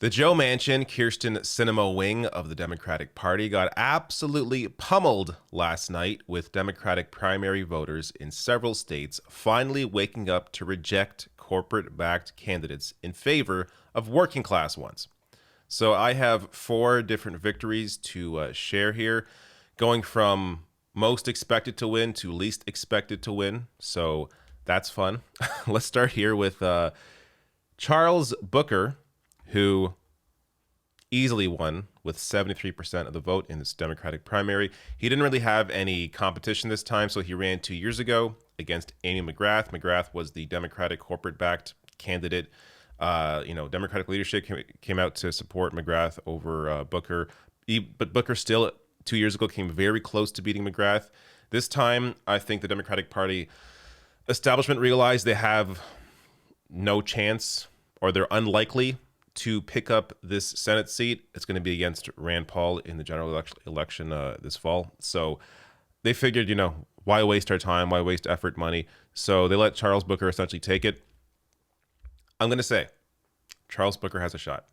The Joe Manchin, Kirsten Sinema wing of the Democratic Party got absolutely pummeled last night, with Democratic primary voters in several states finally waking up to reject corporate-backed candidates in favor of working-class ones. So I have four different victories to share here, going from most expected to win to least expected to win. So that's fun. Let's start here with Charles Booker, who easily won with 73% of the vote in this Democratic primary. He didn't really have any competition this time, so he ran 2 years ago against Amy McGrath. McGrath was the Democratic corporate-backed candidate. Democratic leadership came out to support McGrath over Booker. But Booker still 2 years ago came very close to beating McGrath. This time, I think the Democratic Party establishment realized they have no chance, or they're unlikely to pick up this Senate seat. It's going to be against Rand Paul in the general election this fall. So they figured, why waste our time? Why waste effort, money? So they let Charles Booker essentially take it. I'm going to say Charles Booker has a shot.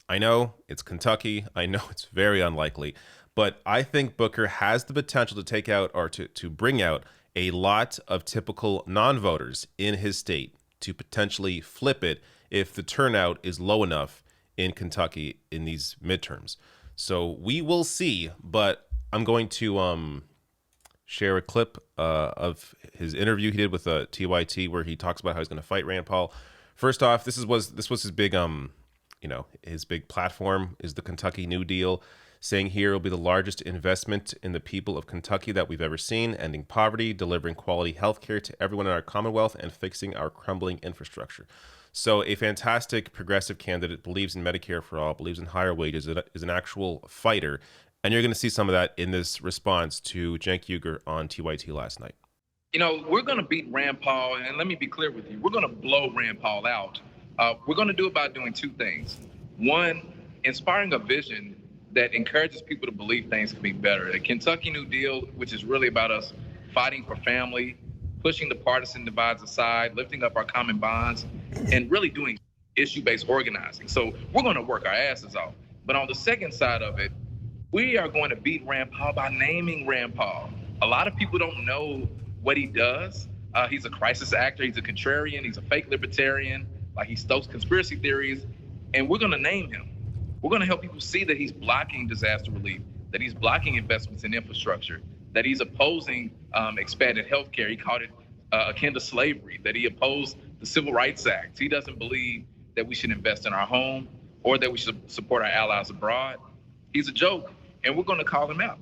I know it's Kentucky. I know it's very unlikely, but I think Booker has the potential to take out, or to bring out, a lot of typical non-voters in his state, to potentially flip it if the turnout is low enough in Kentucky in these midterms. So we will see, but I'm going to share a clip of his interview he did with TYT, where he talks about how he's going to fight Rand Paul. First off, this was his big his big platform is the Kentucky New Deal, saying here will be the largest investment in the people of Kentucky that we've ever seen, ending poverty, delivering quality health care to everyone in our Commonwealth, and fixing our crumbling infrastructure. So a fantastic progressive candidate, believes in Medicare for all, believes in higher wages, is an actual fighter. And you're going to see some of that in this response to Cenk Uygur on TYT last night. We're going to beat Rand Paul, and let me be clear with you. We're going to blow Rand Paul out. We're going to do it by doing two things. One, inspiring a vision that encourages people to believe things can be better. The Kentucky New Deal, which is really about us fighting for family, pushing the partisan divides aside, lifting up our common bonds, and really doing issue-based organizing. So we're going to work our asses off. But on the second side of it, we are going to beat Rand Paul by naming Rand Paul. A lot of people don't know what he does. He's a crisis actor. He's a contrarian. He's a fake libertarian. Like, he stokes conspiracy theories. And we're going to name him. We're going to help people see that he's blocking disaster relief, that he's blocking investments in infrastructure, that he's opposing expanded health care. He called it akin to slavery, that he opposed the Civil Rights Act. He doesn't believe that we should invest in our home or that we should support our allies abroad. He's a joke, and we're going to call him out.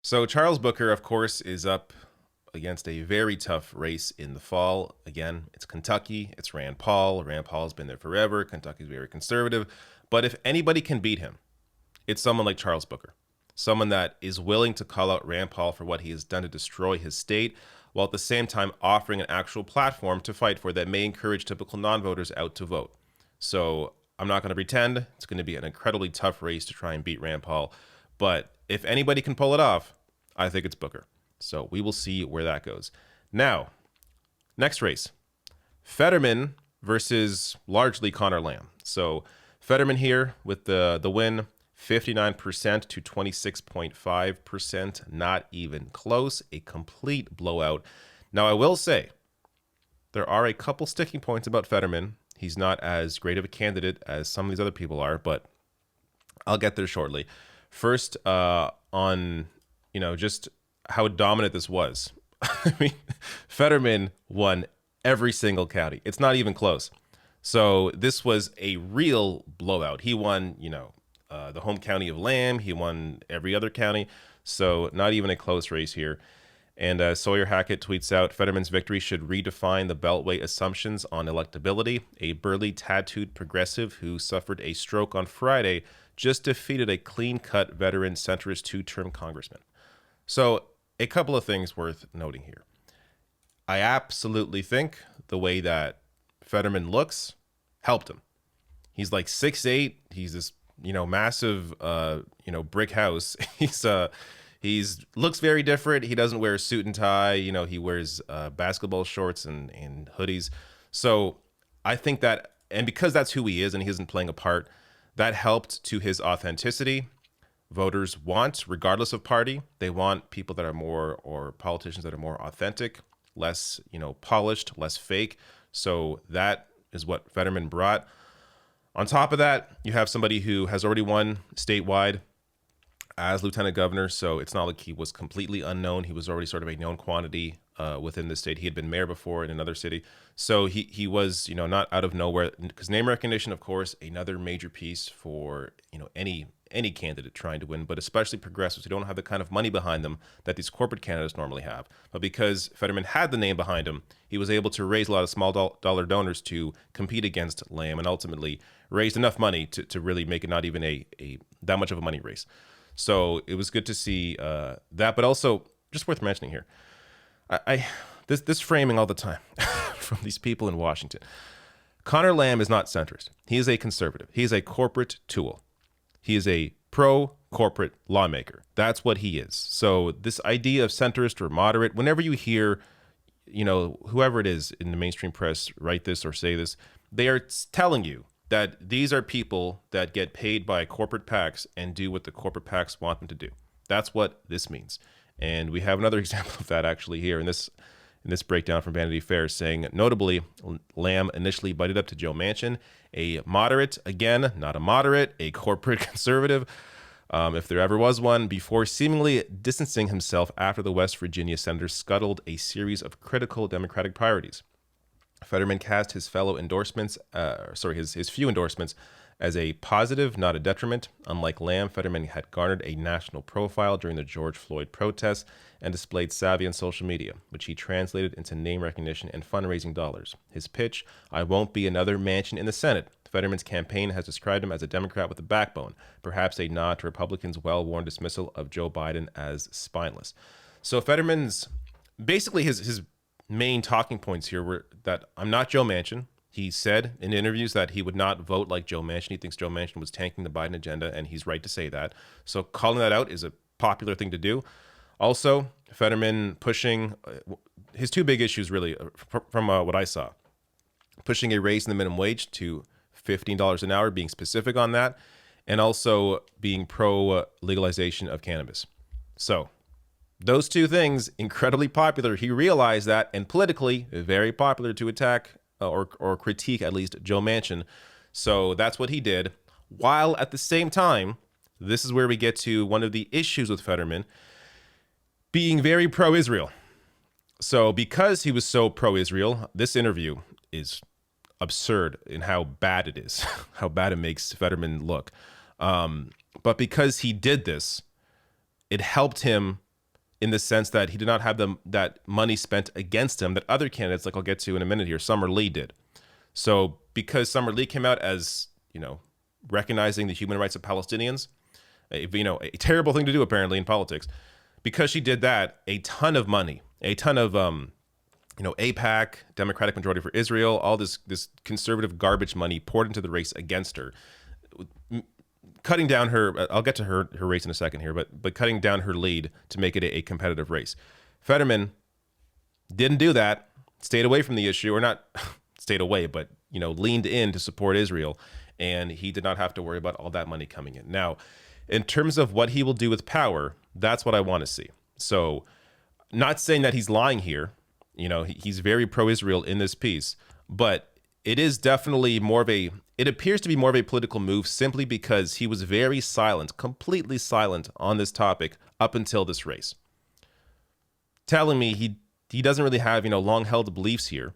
So Charles Booker, of course, is up against a very tough race in the fall. Again, it's Kentucky, it's Rand Paul. Rand Paul's been there forever. Kentucky's very conservative. But if anybody can beat him, it's someone like Charles Booker, someone that is willing to call out Rand Paul for what he has done to destroy his state, while at the same time offering an actual platform to fight for that may encourage typical non-voters out to vote. So I'm not going to pretend it's going to be an incredibly tough race to try and beat Rand Paul. But if anybody can pull it off, I think it's Booker. So we will see where that goes. Now, next race, Fetterman versus largely Connor Lamb. So Fetterman here with the win, 59% to 26.5%, not even close, a complete blowout. Now, I will say there are a couple sticking points about Fetterman. He's not as great of a candidate as some of these other people are, but I'll get there shortly. First, on, just how dominant this was. I mean, Fetterman won every single county. It's not even close. So this was a real blowout. He won, the home county of Lamb. He won every other county. So not even a close race here. And Sawyer Hackett tweets out, Fetterman's victory should redefine the Beltway assumptions on electability. A burly, tattooed progressive who suffered a stroke on Friday just defeated a clean-cut veteran centrist two-term congressman. So a couple of things worth noting here. I absolutely think the way that Fetterman looks helped him. He's like 6'8". He's this, massive, brick house. He's looks very different. He doesn't wear a suit and tie. He wears basketball shorts and hoodies. So I think that, and because that's who he is and he isn't playing a part, That helped to his authenticity. Voters want, regardless of party, they want people that are more, or politicians that are more authentic, less, polished, less fake. So that is what Fetterman brought. On top of that, you have somebody who has already won statewide as lieutenant governor, so it's not like he was completely unknown. He was already sort of a known quantity within the state. He had been mayor before in another city, so he was not out of nowhere. Because name recognition, of course, another major piece for any candidate trying to win, but especially progressives who don't have the kind of money behind them that these corporate candidates normally have. But because Fetterman had the name behind him, he was able to raise a lot of small dollar donors to compete against Lamb, and ultimately raised enough money to really make it not even a that much of a money race. So it was good to see that, but also just worth mentioning here. This framing all the time from these people in Washington. Connor Lamb is not centrist. He is a conservative. He is a corporate tool. He is a pro-corporate lawmaker. That's what he is. So this idea of centrist or moderate, whenever you hear, whoever it is in the mainstream press write this or say this, they are telling you that these are people that get paid by corporate PACs and do what the corporate PACs want them to do. That's what this means. And we have another example of that actually here in this breakdown from Vanity Fair, saying, notably, Lamb initially butted up to Joe Manchin, a moderate, again, not a moderate, a corporate conservative, if there ever was one, before seemingly distancing himself after the West Virginia senator scuttled a series of critical Democratic priorities. Fetterman cast his few endorsements as a positive, not a detriment. Unlike Lamb, Fetterman had garnered a national profile during the George Floyd protests and displayed savvy on social media, which he translated into name recognition and fundraising dollars. His pitch, "I won't be another Manchin in the Senate." Fetterman's campaign has described him as a Democrat with a backbone, perhaps a nod to Republicans' well-worn dismissal of Joe Biden as spineless. So Fetterman's, basically his main talking points here were that I'm not Joe Manchin. He said in interviews that he would not vote like Joe Manchin. He thinks Joe Manchin was tanking the Biden agenda, and he's right to say that. So calling that out is a popular thing to do. Also, Fetterman pushing his two big issues, really, from what I saw, pushing a raise in the minimum wage to $15 an hour, being specific on that, and also being pro legalization of cannabis. So those two things, incredibly popular. He realized that, and politically very popular to attack or critique at least Joe Manchin. So that's what he did. While at the same time, this is where we get to one of the issues with Fetterman, being very pro-Israel. So because he was so pro-Israel, this interview is absurd in how bad it is, how bad it makes Fetterman look. But because he did this, it helped him in the sense that he did not have that money spent against him that other candidates, like I'll get to in a minute here, Summer Lee did. So because Summer Lee came out as, recognizing the human rights of Palestinians, a terrible thing to do apparently in politics, because she did that, a ton of money, a ton of, AIPAC, Democratic Majority for Israel, all this conservative garbage money poured into the race against her, cutting down her, I'll get to her race in a second here, but cutting down her lead to make it a competitive race. Fetterman didn't do that, stayed away from the issue, or not stayed away, but, leaned in to support Israel, and he did not have to worry about all that money coming in. Now, in terms of what he will do with power, that's what I want to see. So, not saying that he's lying here, he's very pro-Israel in this piece, but it is definitely it appears to be more of a political move simply because he was very silent, completely silent on this topic up until this race. Telling me he doesn't really have, long-held beliefs here.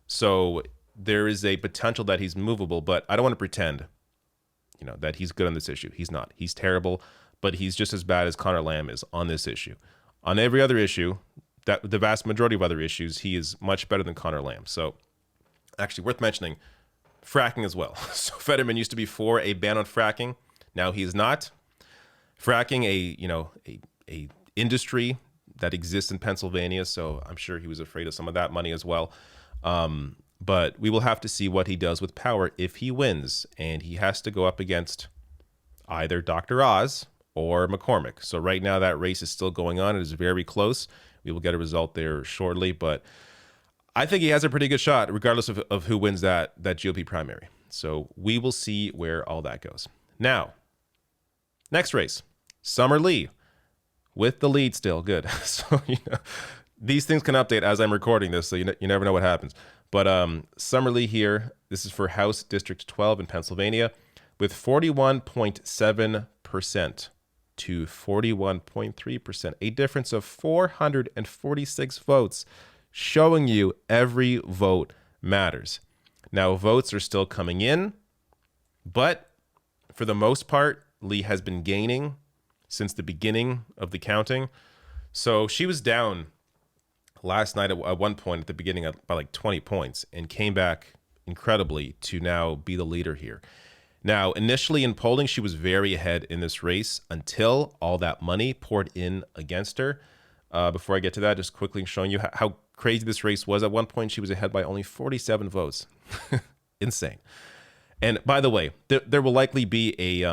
So there is a potential that he's movable, but I don't want to pretend, that he's good on this issue. He's not. He's terrible, but he's just as bad as Connor Lamb is on this issue. On every other issue, the vast majority of other issues, he is much better than Connor Lamb. So actually worth mentioning, fracking as well. So Fetterman used to be for a ban on fracking. Now he is not. Fracking, a industry that exists in Pennsylvania, so I'm sure he was afraid of some of that money as well. But we will have to see what he does with power if he wins, and he has to go up against either Dr. Oz or McCormick. So right now that race is still going on. It is very close. We will get a result there shortly, but I think he has a pretty good shot, regardless of who wins that GOP primary. So we will see where all that goes. Now, next race, Summer Lee with the lead still. Good. So, these things can update as I'm recording this, so you never know what happens. But Summer Lee here, this is for House District 12 in Pennsylvania, with 41.7% to 41.3%, a difference of 446 votes, showing you every vote matters. Now, votes are still coming in, but for the most part, Lee has been gaining since the beginning of the counting. So she was down last night at one point at the beginning by like 20 points and came back incredibly to now be the leader here. Now, initially in polling, she was very ahead in this race until all that money poured in against her. Before I get to that, just quickly showing you how crazy this race was. At one point, she was ahead by only 47 votes. Insane. And by the way, there will likely be a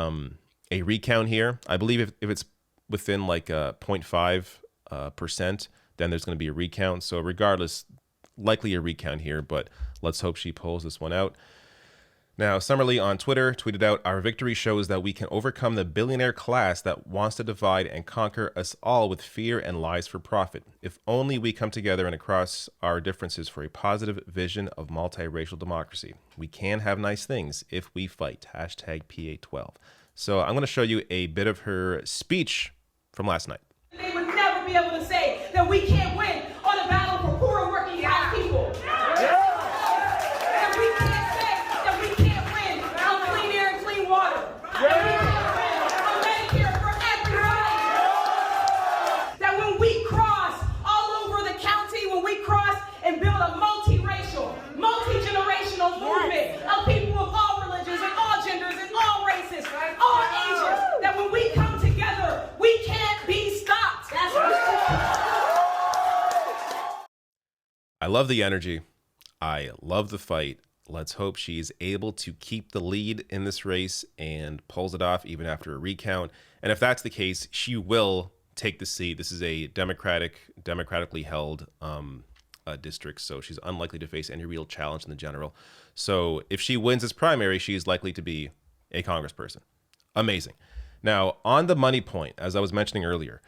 recount here. I believe if it's within like 0.5%, then there's going to be a recount. So regardless, likely a recount here, but let's hope she pulls this one out. Now, Summer Lee on Twitter tweeted out, "Our victory shows that we can overcome the billionaire class that wants to divide and conquer us all with fear and lies for profit. If only we come together and across our differences for a positive vision of multiracial democracy. We can have nice things if we fight. Hashtag PA12. So I'm going to show you a bit of her speech from last night. They would never be able to say that we can't win on a battle for poor and working class people. And we can't say that we can't win on clean air and clean water. And we can't win on Medicare for everybody. That when we cross all over the county, when we cross and build a multiracial, multi-generational movement of people of all religions and all genders and all races, all ages, that when we come together, we can't be stopped. That's I love the energy. I love the fight. Let's hope she's able to keep the lead in this race and pulls it off even after a recount. And if that's the case, she will take the seat. This is a democratically held district, so she's unlikely to face any real challenge in the general. So if she wins this primary, she is likely to be a congressperson. Amazing. Now, on the money point, as I was mentioning earlier,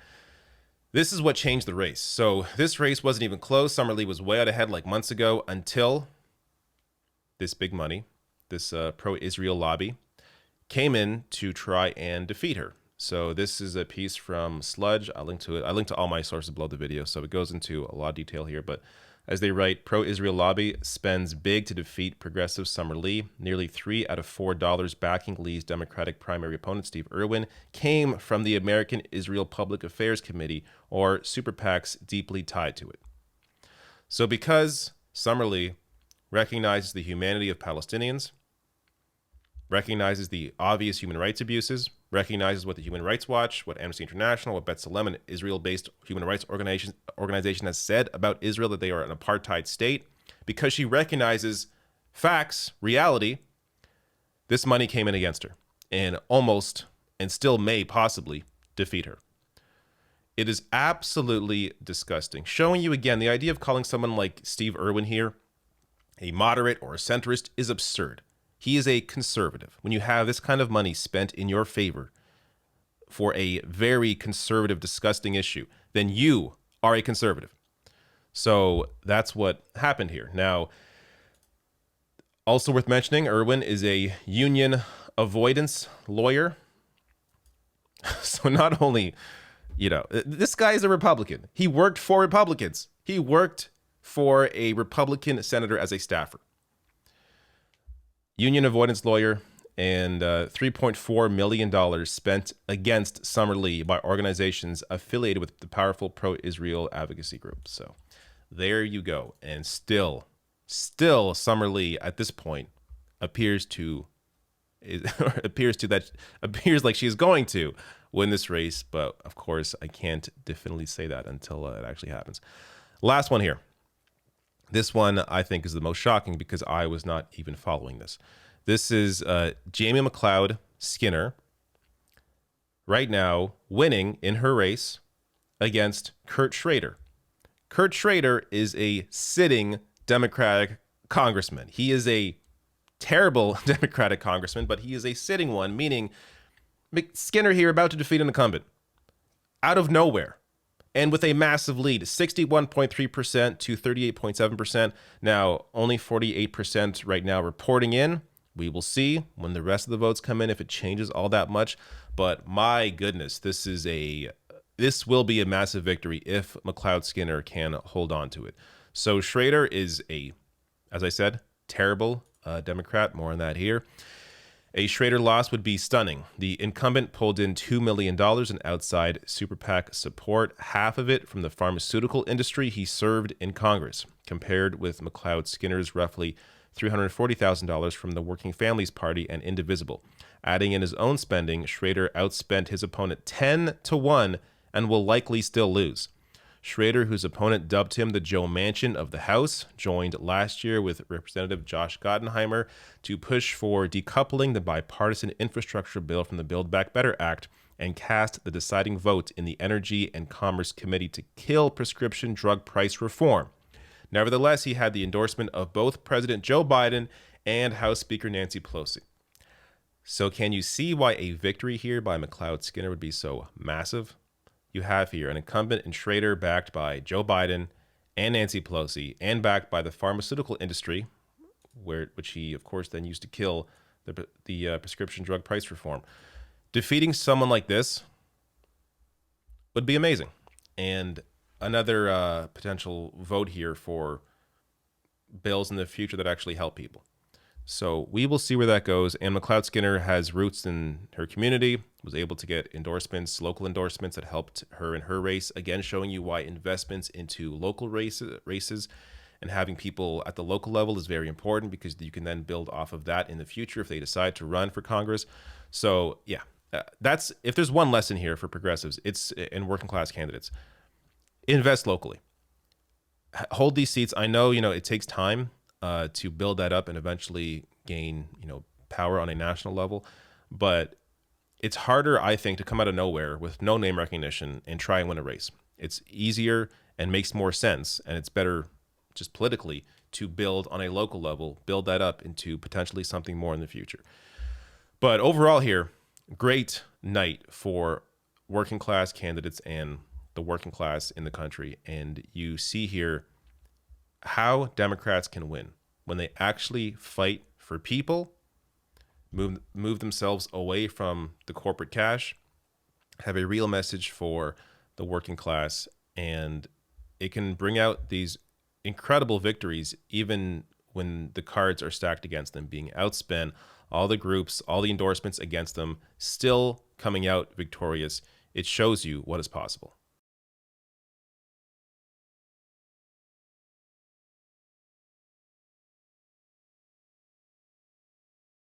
this is what changed the race. So this race wasn't even close. Summer Lee was way out ahead like months ago until this big money, this pro-Israel lobby, came in to try and defeat her. So this is a piece from Sludge. I'll link to it. I linked to all my sources below the video, so it goes into a lot of detail here. But as they write, pro-Israel lobby spends big to defeat progressive Summer Lee. Nearly $3 out of $4 backing Lee's Democratic primary opponent, Steve Irwin, came from the American Israel Public Affairs Committee, or super PACs deeply tied to it. So because Summer Lee recognizes the humanity of Palestinians, recognizes the obvious human rights abuses, recognizes what the Human Rights Watch, what Amnesty International, what B'Tselem, an Israel-based human rights organization has said about Israel, that they are an apartheid state, because she recognizes facts, reality, this money came in against her and almost, and still may possibly, defeat her. It is absolutely disgusting. Showing you again, the idea of calling someone like Steve Irwin here a moderate or a centrist is absurd. He is a conservative. When you have this kind of money spent in your favor for a very conservative, disgusting issue, then you are a conservative. So that's what happened here. Now, also worth mentioning, Irwin is a union avoidance lawyer. So not only, this guy is a Republican. He worked for Republicans. He worked for a Republican senator as a staffer. Union avoidance lawyer, and $3.4 million spent against Summer Lee by organizations affiliated with the powerful pro-Israel advocacy group. So there you go. And still Summer Lee at this point appears like she's going to win this race. But of course, I can't definitely say that until it actually happens. Last one here. This one, I think, is the most shocking because I was not even following this. This is Jamie McLeod Skinner right now winning in her race against Kurt Schrader. Kurt Schrader is a sitting Democratic congressman. He is a terrible Democratic congressman, but he is a sitting one, meaning Skinner here about to defeat an incumbent out of nowhere and with a massive lead, 61.3% to 38.7%. Now, only 48% right now reporting in. We will see when the rest of the votes come in if it changes all that much. But my goodness, this will be a massive victory if McLeod Skinner can hold on to it. So Schrader is as I said, terrible Democrat. More on that here. A Schrader loss would be stunning. The incumbent pulled in $2 million in outside super PAC support, half of it from the pharmaceutical industry he served in Congress, compared with McLeod Skinner's roughly $340,000 from the Working Families Party and Indivisible. Adding in his own spending, Schrader outspent his opponent 10-1 and will likely still lose. Schrader, whose opponent dubbed him the Joe Manchin of the House, joined last year with Representative Josh Gottenheimer to push for decoupling the bipartisan infrastructure bill from the Build Back Better Act and cast the deciding vote in the Energy and Commerce Committee to kill prescription drug price reform. Nevertheless, he had the endorsement of both President Joe Biden and House Speaker Nancy Pelosi. So can you see why a victory here by McLeod Skinner would be so massive? You have here an incumbent in Schrader backed by Joe Biden and Nancy Pelosi and backed by the pharmaceutical industry, which he, of course, then used to kill the prescription drug price reform. Defeating someone like this would be amazing. And another potential vote here for bills in the future that actually help people. So we will see where that goes. And McLeod Skinner has roots in her community, was able to get endorsements, local endorsements that helped her in her race. Again, showing you why investments into local races and having people at the local level is very important, because you can then build off of that in the future if they decide to run for Congress. So yeah, that's, if there's one lesson here for progressives, it's in working class candidates. Invest locally. Hold these seats. I know, it takes time to build that up and eventually gain, power on a national level. But it's harder, I think, to come out of nowhere with no name recognition and try and win a race. It's easier and makes more sense, and it's better just politically to build on a local level, build that up into potentially something more in the future. But overall here, great night for working class candidates and the working class in the country. And you see here how Democrats can win when they actually fight for people, move themselves away from the corporate cash, have a real message for the working class, and it can bring out these incredible victories even when the cards are stacked against them, being outspent, all the groups, all the endorsements against them, still coming out victorious. It shows you what is possible.